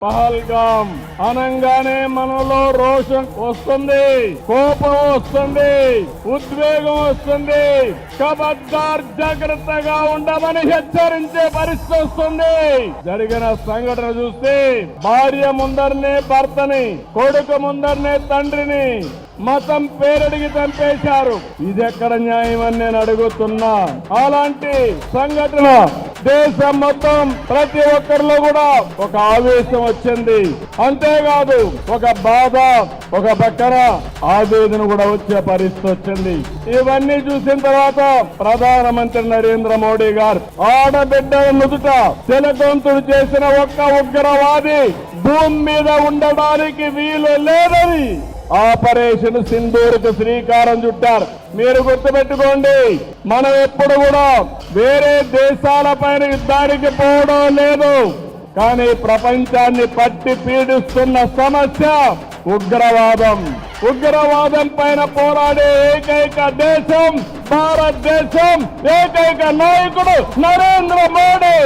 పహల్గాం అనంగానే మనలో రోషం వస్తుంది, కోపం వస్తుంది, ఉద్వేగం వస్తుంది. ఖబర్దార్, జాగ్రత్తగా ఉండమని హెచ్చరించే పరిస్థితి వస్తుంది. జరిగిన సంఘటన చూస్తే భార్య ముందరనే భర్తని, కొడుకు ముందరనే తండ్రిని మతం పేరడిగి చంపేశారు. ఇది ఎక్కడ న్యాయం అని నేను అడుగుతున్నా. అలాంటి సంఘటన దేశం మొత్తం ప్రతి ఒక్కరిలో కూడా ఒక ఆవేశం వచ్చింది. అంతేకాదు ఒక బాధ, ఒక పక్కన ఆవేదన కూడా వచ్చే పరిస్థితి వచ్చింది. ఇవన్నీ చూసిన తర్వాత ప్రధానమంత్రి నరేంద్ర మోడీ గారు ఆడబిడ్డల నుదుట తిలకంతుడు చేసిన ఒక్క ఉగ్రవాది భూమి మీద ఉండడానికి వీలు లేదని ఆపరేషన్ సింధూర్కు శ్రీకారం చుట్టారు. మీరు గుర్తుపెట్టుకోండి, మనం ఎప్పుడు కూడా వేరే దేశాల పైన యుద్ధానికి పోవడం లేదు. కానీ ప్రపంచాన్ని పట్టి పీడిస్తున్న సమస్య ఉగ్రవాదం. ఉగ్రవాదం పైన పోరాడే ఏకైక దేశం భారతదేశం, ఏకైక నాయకుడు నరేంద్ర మోడీ.